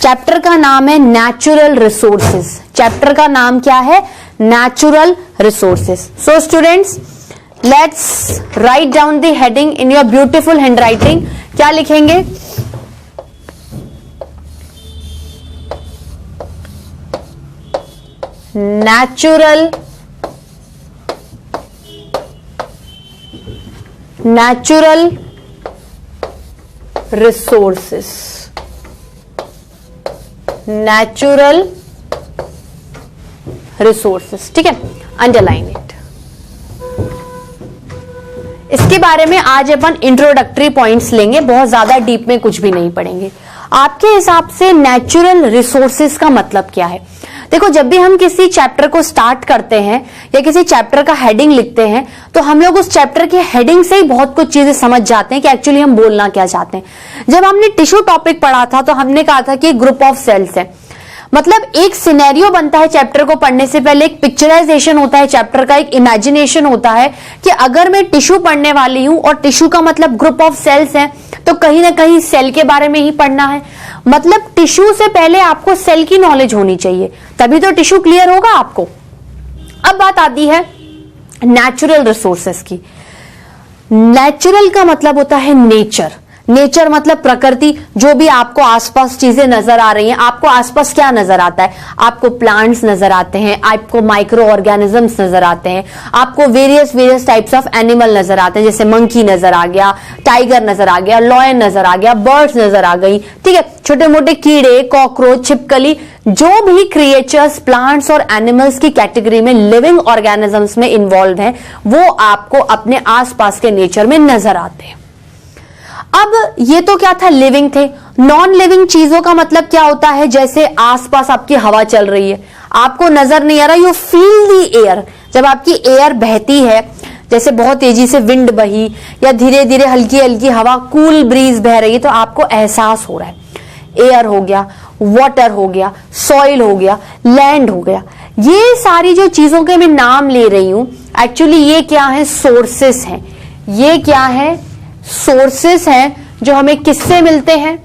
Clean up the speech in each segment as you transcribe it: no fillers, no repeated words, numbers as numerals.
Chapter का नाम है नेचुरल रिसोर्सेज। चैप्टर का नाम क्या है? Natural resources. So students, let's write down the heading in your beautiful handwriting. क्या लिखेंगे? Natural resources. नेचुरल रिसोर्सेस, ठीक है, अंडरलाइन इट। इसके बारे में आज अपन इंट्रोडक्टरी पॉइंट्स लेंगे, बहुत ज्यादा डीप में कुछ भी नहीं पढ़ेंगे। आपके हिसाब से नेचुरल रिसोर्सेस का मतलब क्या है? देखो, जब भी हम किसी चैप्टर को स्टार्ट करते हैं या किसी चैप्टर का हेडिंग लिखते हैं तो हम लोग उस चैप्टर की हेडिंग से ही बहुत कुछ चीजें समझ जाते हैं कि एक्चुअली हम बोलना क्या चाहते हैं। जब हमने टिश्यू टॉपिक पढ़ा था तो हमने कहा था कि ग्रुप ऑफ सेल्स है, मतलब एक सिनेरियो बनता है चैप्टर को पढ़ने से पहले, एक पिक्चराइजेशन होता है चैप्टर का, एक इमेजिनेशन होता है कि अगर मैं टिश्यू पढ़ने वाली हूं और टिश्यू का मतलब ग्रुप ऑफ सेल्स है तो कहीं ना कहीं सेल के बारे में ही पढ़ना है। मतलब टिश्यू से पहले आपको सेल की नॉलेज होनी चाहिए, तभी तो टिश्यू क्लियर होगा आपको। अब बात आती है नेचुरल रिसोर्सेस की। नेचुरल का मतलब होता है नेचर। नेचर मतलब प्रकृति, जो भी आपको आसपास चीजें नजर आ रही हैं। आपको आसपास क्या नजर आता है? आपको प्लांट्स नजर आते हैं, आपको माइक्रो ऑर्गेनिजम्स नजर आते हैं, आपको वेरियस टाइप्स ऑफ एनिमल नजर आते हैं, जैसे मंकी नजर आ गया, टाइगर नजर आ गया, लॉयन नजर आ गया, बर्ड्स नजर आ गई, ठीक है, छोटे मोटे कीड़े, कॉकरोच, छिपकली, जो भी क्रिएचर्स प्लांट्स और एनिमल्स की कैटेगरी में लिविंग ऑर्गेनिजम्स में इन्वॉल्व हैं, वो आपको अपने आसपास के नेचर में नजर आते हैं। अब ये तो क्या था? लिविंग थे। नॉन लिविंग चीजों का मतलब क्या होता है? जैसे आसपास आपकी हवा चल रही है, आपको नजर नहीं आ रहा, यू फील दी एयर। जब आपकी एयर बहती है, जैसे बहुत तेजी से विंड बही या धीरे धीरे हल्की हल्की हवा, कूल ब्रीज बह रही है, तो आपको एहसास हो रहा है। एयर हो गया, वाटर हो गया, सॉइल हो गया, लैंड हो गया, ये सारी जो चीजों के मैं नाम ले रही हूं, एक्चुअली ये क्या है? सोर्सेस हैं। ये क्या है? सोर्सेस हैं जो हमें किससे मिलते हैं?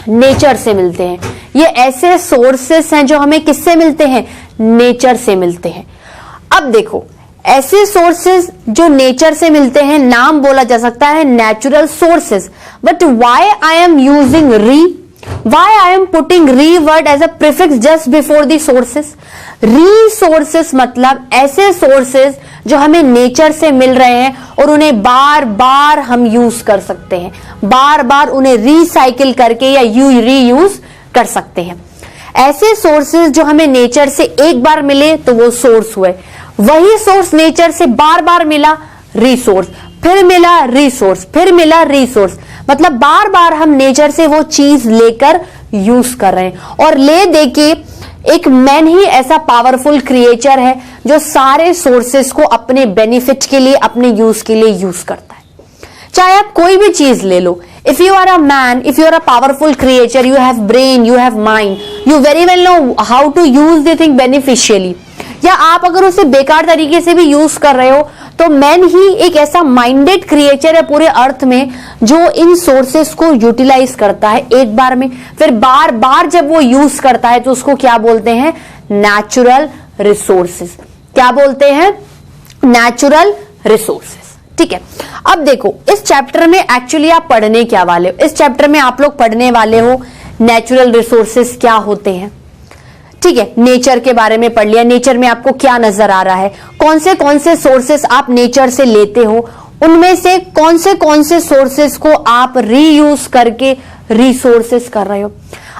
नेचर से मिलते हैं। ये ऐसे सोर्सेस हैं जो हमें किससे मिलते हैं? नेचर से मिलते हैं। अब देखो, ऐसे सोर्सेस जो नेचर से मिलते हैं, नाम बोला जा सकता है natural sources. But why I am using री? Why I am putting re word as a prefix just before the sources? Resources मतलब ऐसे sources जो हमें नेचर से मिल रहे हैं और उन्हें बार बार हम यूज कर सकते हैं, बार बार उन्हें रिसाइकिल करके या रीयूज कर सकते हैं। ऐसे सोर्सेज जो हमें नेचर से एक बार मिले तो वो सोर्स हुए, वही सोर्स नेचर से बार बार मिला, रिसोर्स, फिर मिला रिसोर्स, फिर मिला रिसोर्स। मतलब बार बार हम नेचर से वो चीज लेकर यूज कर रहे हैं। और ले दे के एक मैन ही ऐसा पावरफुल क्रिएचर है जो सारे सोर्सेस को अपने बेनिफिट के लिए, अपने यूज के लिए यूज करता है। चाहे आप कोई भी चीज ले लो, if you are a man, if you are a powerful creature, you have brain, you have mind, you very well know how to use the thing beneficially. या आप अगर उसे बेकार तरीके से भी यूज कर रहे हो तो मैन ही एक ऐसा माइंडेड क्रिएचर है पूरे अर्थ में जो इन सोर्सेस को यूटिलाइज करता है एक बार में, फिर बार बार जब वो यूज करता है तो उसको क्या बोलते हैं? Natural resources. क्या बोलते हैं? नेचुरल रिसोर्सेस, ठीक है। अब देखो, इस चैप्टर में एक्चुअली आप पढ़ने क्या वाले हो? इस चैप्टर में आप लोग पढ़ने वाले हो नेचुरल रिसोर्सेस क्या होते हैं, ठीक है। नेचर के बारे में पढ़ लिया, नेचर में आपको क्या नजर आ रहा है, कौन से सोर्सेस आप नेचर से लेते हो, उनमें से कौन से सोर्सेस को आप रीयूज करके रिसोर्सेस कर रहे हो।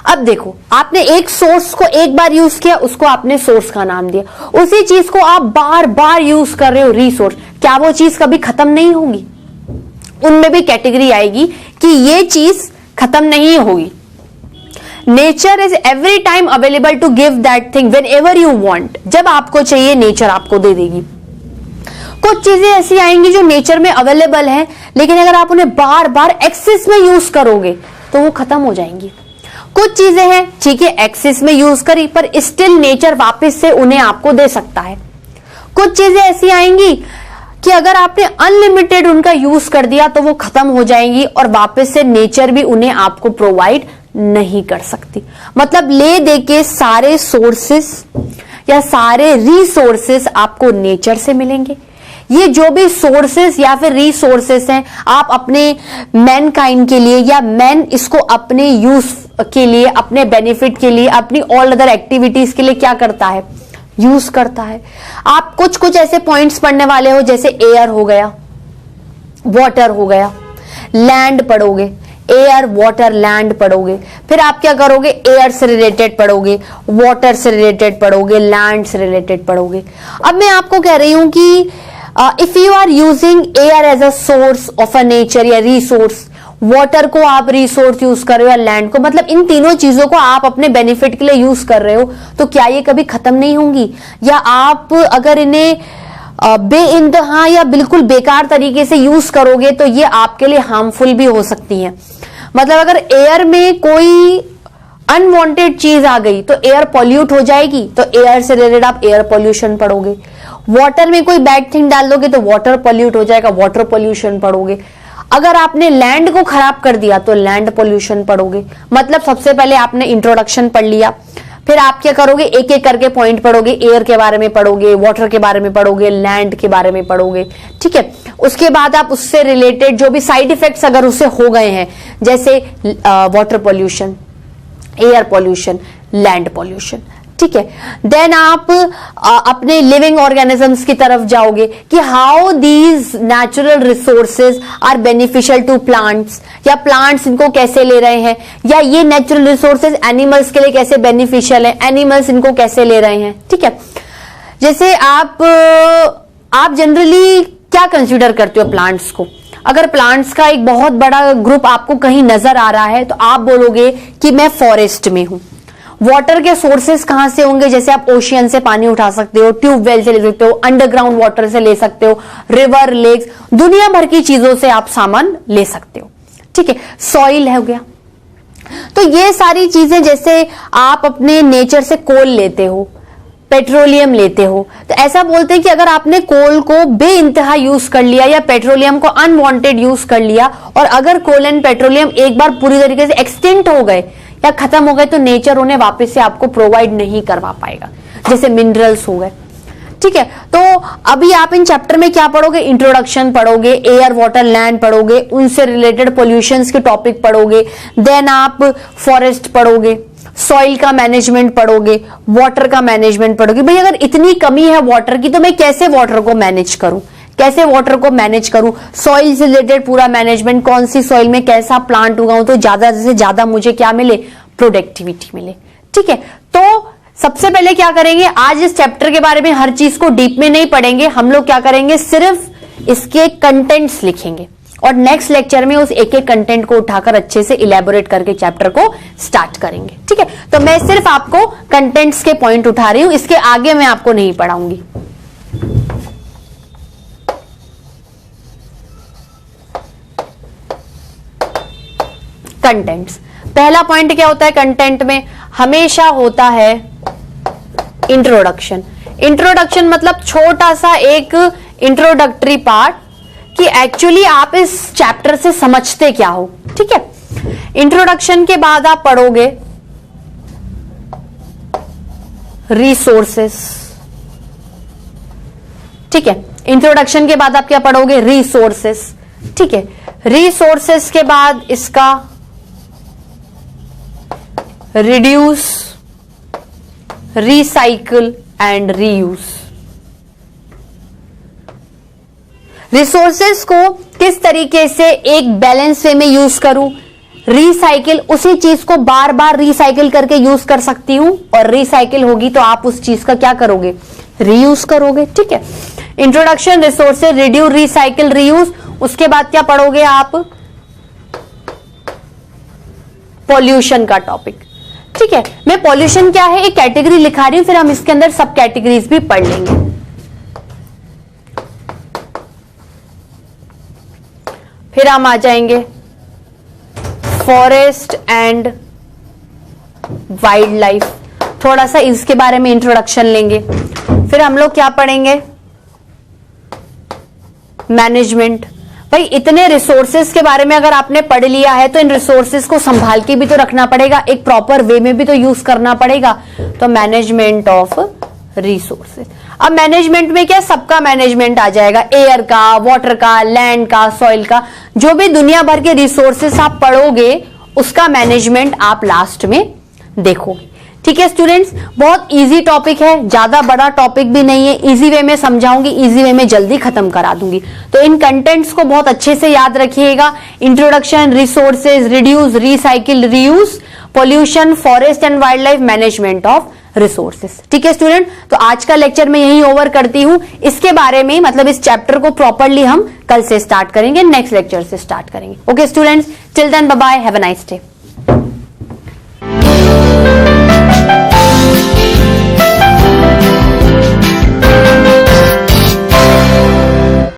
अब देखो, आपने एक सोर्स को एक बार यूज किया, उसको आपने सोर्स का नाम दिया, उसी चीज को आप बार बार यूज कर रहे हो, रिसोर्स। क्या वो चीज कभी खत्म नहीं होगी? उनमें भी कैटेगरी आएगी कि ये चीज खत्म नहीं होगी। Nature is every time available to give that thing whenever you want. जब आपको चाहिए नेचर आपको दे देगी। कुछ चीजें ऐसी आएंगी जो नेचर में अवेलेबल हैं, लेकिन अगर आप उन्हें बार बार एक्सेस में यूज करोगे तो वो खत्म हो जाएंगी। कुछ चीजें हैं, ठीक है, एक्सेस में यूज करी पर स्टिल नेचर वापस से उन्हें आपको दे सकता है। कुछ चीजें ऐसी आएंगी कि अगर आपने अनलिमिटेड उनका यूज कर दिया तो वो खत्म हो जाएंगी और वापस से नेचर भी उन्हें आपको प्रोवाइड नहीं कर सकती। मतलब ले दे के सारे सोर्सेस या सारे रिसोर्सेस आपको नेचर से मिलेंगे। ये जो भी सोर्सेस या फिर रिसोर्सेस हैं, आप अपने मैनकाइंड के लिए या मैन इसको अपने यूज के लिए, अपने बेनिफिट के लिए, अपनी ऑल अदर एक्टिविटीज के लिए क्या करता है, यूज करता है। आप कुछ कुछ ऐसे पॉइंट्स पढ़ने वाले हो, जैसे एयर हो गया, वाटर हो गया, लैंड पढ़ोगे, एयर वाटर लैंड पढ़ोगे। फिर आप क्या करोगे, एयर से रिलेटेड पढ़ोगे, वाटर से रिलेटेड पढ़ोगे, लैंड से रिलेटेड पढ़ोगे। अब मैं आपको कह रही हूं कि if you are using air as a source of a nature या रिसोर्स, वाटर को आप रिसोर्स यूज कर रहे हो या लैंड को, मतलब इन तीनों चीजों को आप अपने बेनिफिट के लिए यूज कर रहे हो, तो क्या ये कभी खत्म नहीं होंगी? या आप अगर इन्हें बेइंतहा या बिल्कुल बेकार तरीके से यूज करोगे तो ये आपके लिए हार्मफुल भी हो सकती है। मतलब अगर एयर में कोई अनवांटेड चीज आ गई तो एयर पॉल्यूट हो जाएगी, तो एयर से रिलेटेड आप एयर पॉल्यूशन पढ़ोगे। वाटर में कोई बैड थिंग डाल दोगे तो वाटर पॉल्यूट हो जाएगा, वाटर पॉल्यूशन पढ़ोगे। अगर आपने लैंड को खराब कर दिया तो लैंड पॉल्यूशन पढ़ोगे। मतलब सबसे पहले आपने इंट्रोडक्शन पढ़ लिया, फिर आप क्या करोगे, एक एक करके पॉइंट पढ़ोगे, एयर के बारे में पढ़ोगे, वाटर के बारे में पढ़ोगे, लैंड के बारे में पढ़ोगे, ठीक है। उसके बाद आप उससे रिलेटेड जो भी साइड इफेक्ट्स अगर उससे हो गए हैं, जैसे water pollution, air pollution, land pollution, ठीक है, देन आप अपने लिविंग ऑर्गेनिजम्स की तरफ जाओगे कि how these natural resources are beneficial to plants, या प्लांट्स इनको कैसे ले रहे हैं, या ये नेचुरल रिसोर्सेज एनिमल्स के लिए कैसे बेनिफिशियल है, एनिमल्स इनको कैसे ले रहे हैं, ठीक है। जैसे आप जनरली क्या कंसीडर करते हो प्लांट्स को? अगर प्लांट्स का एक बहुत बड़ा ग्रुप आपको कहीं नजर आ रहा है तो आप बोलोगे कि मैं फॉरेस्ट में हूं। वाटर के सोर्सेस कहां से होंगे? जैसे आप ओशियन से पानी उठा सकते हो, ट्यूबवेल से ले सकते हो, अंडरग्राउंड वाटर से ले सकते हो, रिवर, लेक्स, दुनिया भर की चीजों से आप सामान ले सकते हो, ठीक है। सॉइल हो गया। तो ये सारी चीजें, जैसे आप अपने नेचर से कोल लेते हो, पेट्रोलियम लेते हो, तो ऐसा बोलते हैं कि अगर आपने कोल को बेइंतहा यूज कर लिया या पेट्रोलियम को अनवांटेड यूज कर लिया, और अगर कोल एंड पेट्रोलियम एक बार पूरी तरीके से एक्सटिंक्ट हो गए या खत्म हो गए, तो नेचर उन्हें वापस से आपको प्रोवाइड नहीं करवा पाएगा। जैसे मिनरल्स हो गए, ठीक है। तो अभी आप इन चैप्टर में क्या पढ़ोगे? इंट्रोडक्शन पढ़ोगे, एयर वाटर लैंड पढ़ोगे, उनसे रिलेटेड पॉल्यूशंस के टॉपिक पढ़ोगे, देन आप फॉरेस्ट पढ़ोगे, सॉइल का मैनेजमेंट पढ़ोगे, वाटर का मैनेजमेंट पढ़ोगे। भाई अगर इतनी कमी है वाटर की तो मैं कैसे वाटर को मैनेज करूं, कैसे वाटर को मैनेज करूं? सॉइल से रिलेटेड पूरा मैनेजमेंट, कौन सी सॉइल में कैसा प्लांट उगाऊं तो ज्यादा से ज्यादा मुझे क्या मिले, प्रोडक्टिविटी मिले, ठीक है। तो सबसे पहले क्या करेंगे, आज इस चैप्टर के बारे में हर चीज को डीप में नहीं पढ़ेंगे हम लोग, क्या करेंगे, सिर्फ इसके कंटेंट्स लिखेंगे और नेक्स्ट लेक्चर में उस एक एक कंटेंट को उठाकर अच्छे से इलेबोरेट करके चैप्टर को स्टार्ट करेंगे, ठीक है। तो मैं सिर्फ आपको कंटेंट्स के पॉइंट उठा रही हूं, इसके आगे मैं आपको नहीं पढ़ाऊंगी। कंटेंट्स, पहला पॉइंट क्या होता है कंटेंट में? हमेशा होता है इंट्रोडक्शन। इंट्रोडक्शन मतलब छोटा सा एक इंट्रोडक्टरी पार्ट कि एक्चुअली आप इस चैप्टर से समझते क्या हो, ठीक है। इंट्रोडक्शन के बाद आप पढ़ोगे रिसोर्सेस, ठीक है। इंट्रोडक्शन के बाद आप क्या पढ़ोगे? रिसोर्सेस, ठीक है। रिसोर्सेस के बाद इसका reduce, recycle and reuse. Resources को किस तरीके से एक बैलेंस वे में यूज करूं, रिसाइकिल, उसी चीज को बार बार रिसाइकिल करके यूज कर सकती हूं, और रिसाइकिल होगी तो आप उस चीज का क्या करोगे, रीयूज करोगे, ठीक है। Introduction, resources, reduce, recycle, reuse. उसके बाद क्या पढ़ोगे आप? पॉल्यूशन का टॉपिक, ठीक है। मैं पॉल्यूशन क्या है एक कैटेगरी लिखा रही हूं, फिर हम इसके अंदर सब कैटेगरीज भी पढ़ लेंगे। फिर हम आ जाएंगे फॉरेस्ट एंड वाइल्ड लाइफ, थोड़ा सा इसके बारे में इंट्रोडक्शन लेंगे। फिर हम लोग क्या पढ़ेंगे? मैनेजमेंट। भाई इतने रिसोर्सेज के बारे में अगर आपने पढ़ लिया है तो इन रिसोर्सेज को संभाल के भी तो रखना पड़ेगा, एक प्रॉपर वे में भी तो यूज करना पड़ेगा। तो मैनेजमेंट ऑफ रिसोर्सेज। अब मैनेजमेंट में क्या, सबका मैनेजमेंट आ जाएगा, एयर का, वाटर का, लैंड का, सॉइल का, जो भी दुनिया भर के रिसोर्सेज आप पढ़ोगे उसका मैनेजमेंट आप लास्ट में देखोगे। ठीक है स्टूडेंट्स, बहुत इजी टॉपिक है, ज्यादा बड़ा टॉपिक भी नहीं है, इजी वे में समझाऊंगी, इजी वे में जल्दी खत्म करा दूंगी। तो इन कंटेंट्स को बहुत अच्छे से याद रखिएगा। Introduction, resources, reduce, recycle, reuse, pollution, forest and wild life, management of resources. ठीक है स्टूडेंट, तो आज का लेक्चर मैं यही ओवर करती हूं। इसके बारे में मतलब इस चैप्टर को प्रॉपरली हम कल से स्टार्ट करेंगे, नेक्स्ट लेक्चर से स्टार्ट करेंगे। Okay students, till then bye bye, have a nice day.